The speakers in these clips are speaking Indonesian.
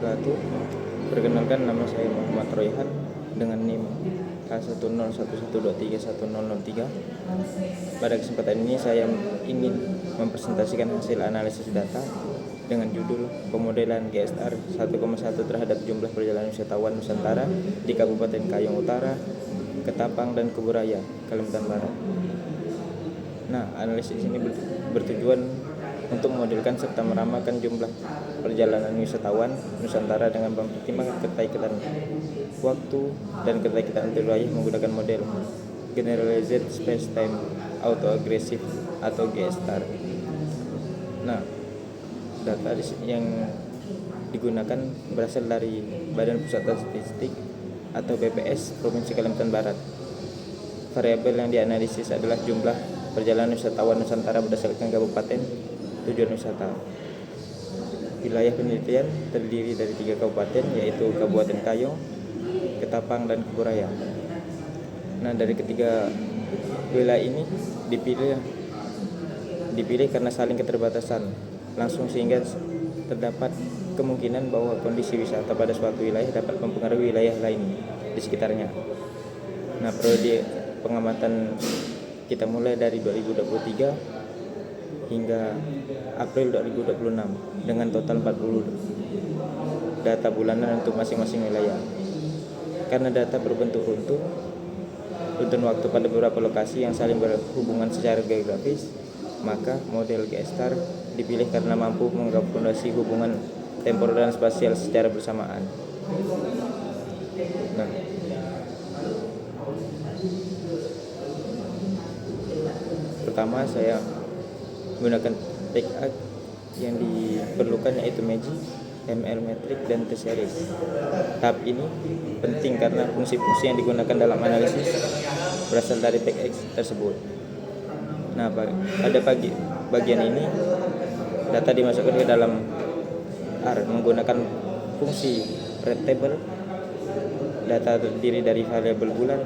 wabarakatuh. Perkenalkan, nama saya Muhammad Royhan dengan NIM K1011231003. Pada kesempatan ini saya ingin mempresentasikan hasil analisis data dengan judul pemodelan GSR 1,1 terhadap jumlah perjalanan wisatawan Nusantara di Kabupaten Kayong Utara, Ketapang, dan Kuburaya, Kalimantan Barat. Nah, analisis ini bertujuan untuk memodelkan serta meramalkan jumlah perjalanan wisatawan Nusantara dengan mempertimbangkan keterkaitan waktu dan keterkaitan antar wilayah menggunakan model Generalized Space-Time Autoaggressive atau GSTAR. Nah, data yang digunakan berasal dari Badan Pusat Statistik atau BPS Provinsi Kalimantan Barat. Variabel yang dianalisis adalah jumlah perjalanan wisatawan Nusantara berdasarkan kabupaten tujuan wisata. Wilayah penelitian terdiri dari 3 kabupaten, yaitu Kabupaten Kayong, Ketapang, dan Kuburaya. Nah, dari ketiga wilayah ini dipilih karena saling keterbatasan langsung, sehingga terdapat kemungkinan bahwa kondisi wisata pada suatu wilayah dapat mempengaruhi wilayah lain di sekitarnya. Nah, periode pengamatan kita mulai dari 2023 hingga April 2026 dengan total 40 data bulanan untuk masing-masing wilayah. Karena data berbentuk runtun waktu pada beberapa lokasi yang saling berhubungan secara geografis, maka model GSTAR dipilih karena mampu mengakomodasi hubungan temporal dan spasial secara bersamaan. Nah, pertama saya menggunakan TechArc yang diperlukan, yaitu MAGIC, ML Metric, dan T-Series. Tahap ini penting karena fungsi-fungsi yang digunakan dalam analisis berasal dari TechArc tersebut. Nah, pada bagian ini data dimasukkan ke dalam R menggunakan fungsi Red Table. Data terdiri dari variabel bulan,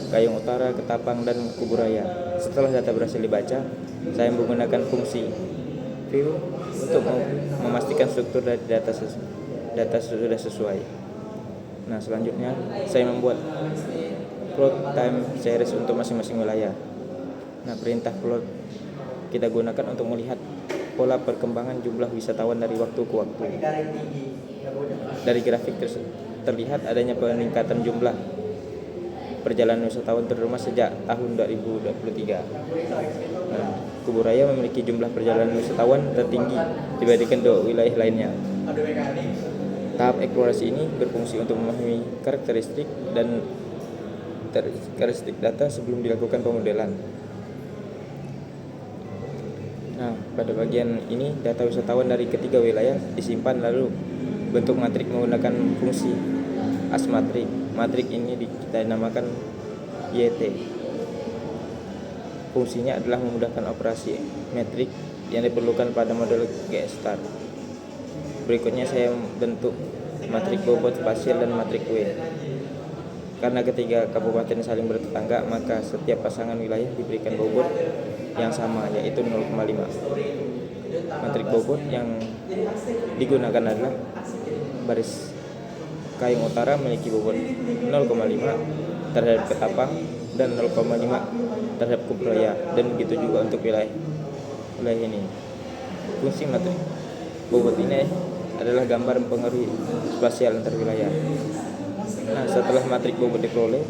Kayong Utara, Ketapang, dan Kuburaya. Setelah data berhasil dibaca, saya menggunakan fungsi view untuk memastikan struktur dari data sudah sesuai. Nah, selanjutnya saya membuat plot time series untuk masing-masing wilayah. Nah, perintah plot kita gunakan untuk melihat pola perkembangan jumlah wisatawan dari waktu ke waktu. Dari grafik terlihat adanya peningkatan jumlah perjalanan wisatawan terutama sejak tahun 2023. Nah, Kuburaya memiliki jumlah perjalanan wisatawan tertinggi dibandingkan 2 wilayah lainnya. Tahap eksplorasi ini berfungsi untuk memahami karakteristik data sebelum dilakukan pemodelan. Nah, pada bagian ini data wisatawan dari ketiga wilayah disimpan lalu bentuk matrik menggunakan fungsi ASMatrik. Matrik ini kita namakan YT. Fungsinya adalah memudahkan operasi metrik yang diperlukan pada model GSTAR. Berikutnya saya bentuk matrik bobot spasial dan matrik W. Karena ketiga kabupaten saling bertetangga, maka setiap pasangan wilayah diberikan bobot yang sama, yaitu 0,5. Matrik bobot yang digunakan adalah baris Kayong Utara memiliki bobot 0,5 terhadap Ketapang dan 0,5 terhadap Kuburaya, dan begitu juga untuk wilayah ini. Fungsi matrik bobot ini adalah gambar mempengaruhi spasial antar wilayah. Nah, setelah matrik bobot diperoleh,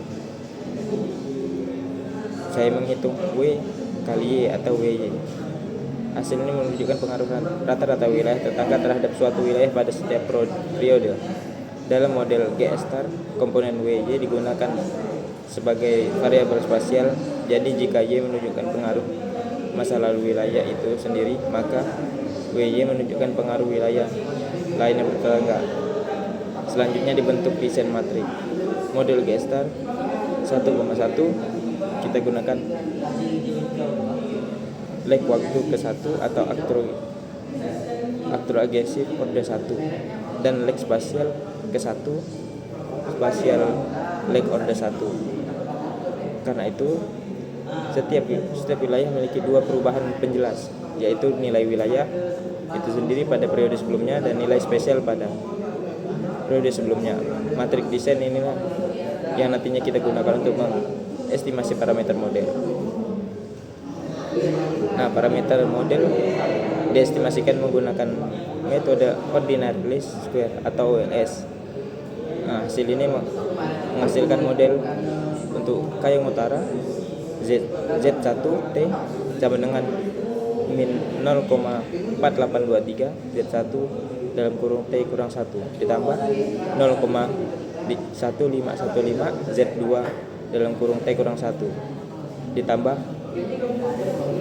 saya menghitung W kali Y atau WY. Hasil ini menunjukkan pengaruh rata-rata wilayah tetangga terhadap suatu wilayah pada setiap periode. Dalam model GSTAR, komponen WY digunakan sebagai variabel spasial. Jadi jika Y menunjukkan pengaruh masa lalu wilayah itu sendiri, maka WY menunjukkan pengaruh wilayah lain yang bertetangga. Selanjutnya dibentuk desain matrik. Model GSTAR 1,1 kita gunakan lag waktu ke-1 atau autoaggressive order 1 dan lag spasial ke-1 spasial lag order 1. Karena itu setiap wilayah memiliki 2 perubahan penjelas, yaitu nilai wilayah itu sendiri pada periode sebelumnya dan nilai spesial pada periode sebelumnya. Matrik desain inilah yang nantinya kita gunakan untuk mengestimasi parameter model. Nah, parameter model diestimasikan menggunakan metode ordinary least square atau OLS. Nah, hasil ini menghasilkan model untuk Kayong Utara Z1T sama dengan min 0,4823 Z1 dalam kurung T kurang 1 ditambah 0,1515 Z2 dalam kurung T kurang 1 ditambah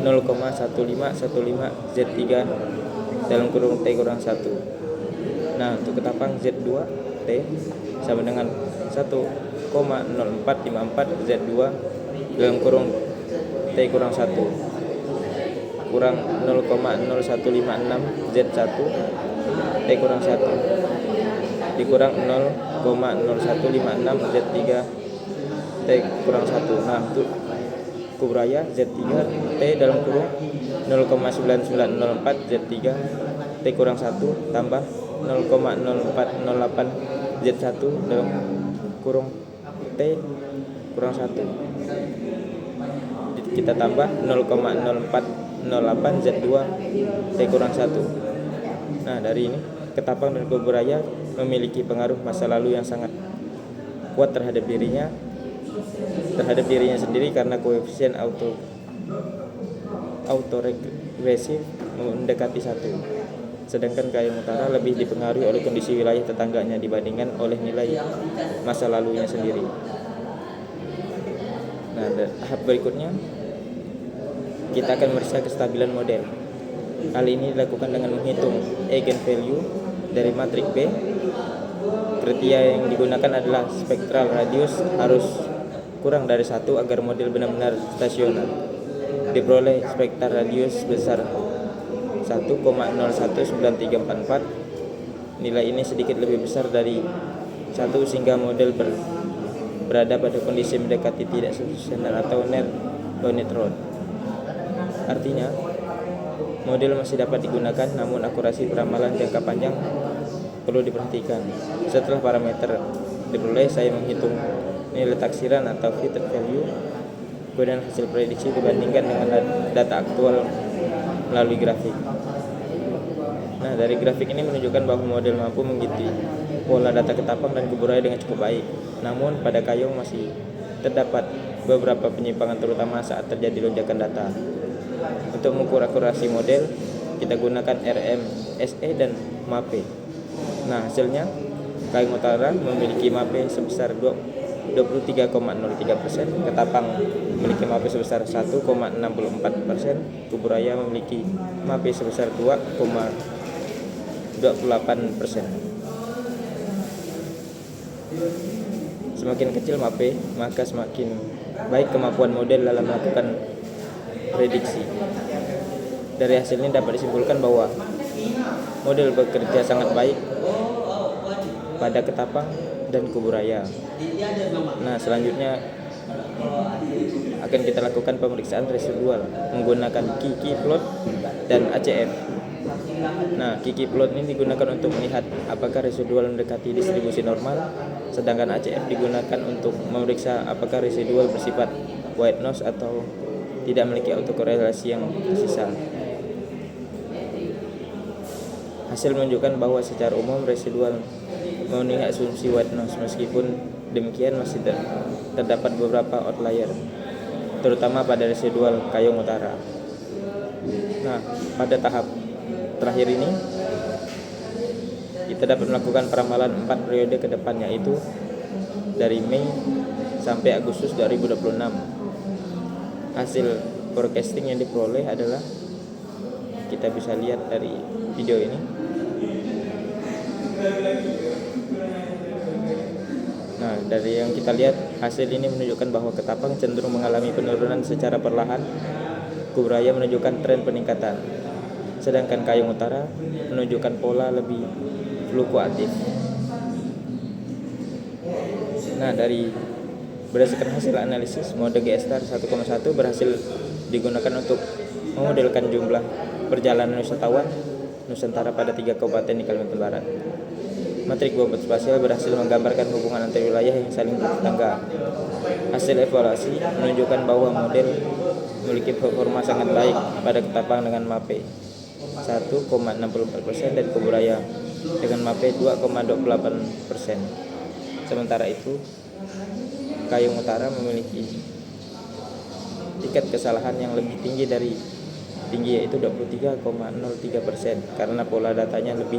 0,1515 Z3 dalam kurung T kurang 1. Nah, untuk ketapang Z2 T sama dengan 1,0454 Z2 dalam kurung T kurang 1 kurang 0,0156 Z1 T kurang 1 dikurang 0,0156 Z3 T kurang 1. Nah, untuk kubraya Z3 T dalam kurung 0,9904 Z3 T kurang 1 tambah 0,0408 Z1 dalam kurung T kurang 1 kita tambah 0,0408 Z2 T kurang 1. Nah, dari ini ketapang dan kubraya memiliki pengaruh masa lalu yang sangat kuat terhadap dirinya sendiri karena koefisien autoregresif mendekati 1. Sedangkan Kayong Utara lebih dipengaruhi oleh kondisi wilayah tetangganya dibandingkan oleh nilai masa lalunya sendiri. Nah, tahap berikutnya kita akan memeriksa kestabilan model. Hal ini dilakukan dengan menghitung eigenvalue dari matrik B. Kriteria yang digunakan adalah spektral radius harus kurang dari 1 agar model benar-benar stasioner. Diperoleh spektral radius besar 1,019344. Nilai ini sedikit lebih besar dari 1 sehingga model berada pada kondisi mendekati tidak stasioner atau neutron. Artinya, model masih dapat digunakan namun akurasi peramalan jangka panjang perlu diperhatikan. Setelah parameter diperoleh, saya menghitung nilai taksiran atau fitted value, kemudian hasil prediksi dibandingkan dengan data aktual melalui grafik. Nah, dari grafik ini menunjukkan bahwa model mampu mengikuti pola data ketapang dan kuburaya dengan cukup baik. Namun pada Kayong masih terdapat beberapa penyimpangan terutama saat terjadi lonjakan data. Untuk mengukur akurasi model, kita gunakan RMSE dan MAPE. Nah, hasilnya Kayong Utara memiliki MAPE sebesar 23,03%, ketapang memiliki MAPE sebesar 1,64%, kuburaya memiliki MAPE sebesar 2,28%. Semakin kecil MAPE, maka semakin baik kemampuan model dalam melakukan prediksi. Dari hasil ini dapat disimpulkan bahwa model bekerja sangat baik pada ketapang dan kuburaya. Nah, selanjutnya akan kita lakukan pemeriksaan residual menggunakan Kiki plot dan ACF. Nah, Kiki plot ini digunakan untuk melihat apakah residual mendekati distribusi normal, sedangkan ACF digunakan untuk memeriksa apakah residual bersifat white noise atau tidak memiliki autokorelasi yang tersisa. Hasil menunjukkan bahwa secara umum residual memenuhi asumsi white noise, meskipun demikian masih terdapat beberapa outlier, terutama pada residual Kayong Utara. Nah, pada tahap terakhir ini kita dapat melakukan peramalan 4 periode ke depan, yaitu dari Mei sampai Agustus 2026. Hasil forecasting yang diperoleh adalah, kita bisa lihat dari video ini. Nah, dari yang kita lihat, hasil ini menunjukkan bahwa ketapang cenderung mengalami penurunan secara perlahan, kuburaya menunjukkan tren peningkatan, sedangkan Kayong Utara menunjukkan pola lebih fluktuatif. Nah, berdasarkan hasil analisis, mode GSTAR 1,1 berhasil digunakan untuk memodelkan jumlah perjalanan wisatawan Nusantara pada 3 kabupaten di Kalimantan Barat. Matrik bobot spasial berhasil menggambarkan hubungan antar wilayah yang saling bertetangga. Hasil evaluasi menunjukkan bahwa model memiliki performa sangat baik pada Ketapang dengan MAPE 1,64% dan Kuburaya dengan MAPE 2,28%. Sementara itu, Kayong Utara memiliki tingkat kesalahan yang lebih tinggi yaitu 23,03% karena pola datanya lebih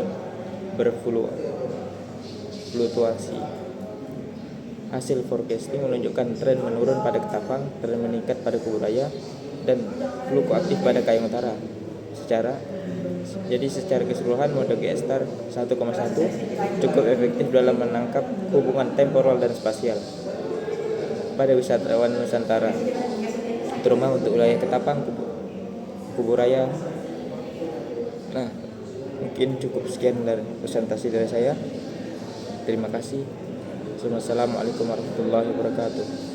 berfluktuasi. Hasil forecasting menunjukkan tren menurun pada Ketapang, tren meningkat pada Kuburaya, dan fluktuatif pada Kayong Utara. Secara keseluruhan model GSTAR 1,1 cukup efektif dalam menangkap hubungan temporal dan spasial pada wisatawan Nusantara, terutama untuk wilayah Ketapang, Kuburaya. Nah, mungkin cukup sekian dari presentasi dari saya. Terima kasih. Assalamualaikum warahmatullahi wabarakatuh.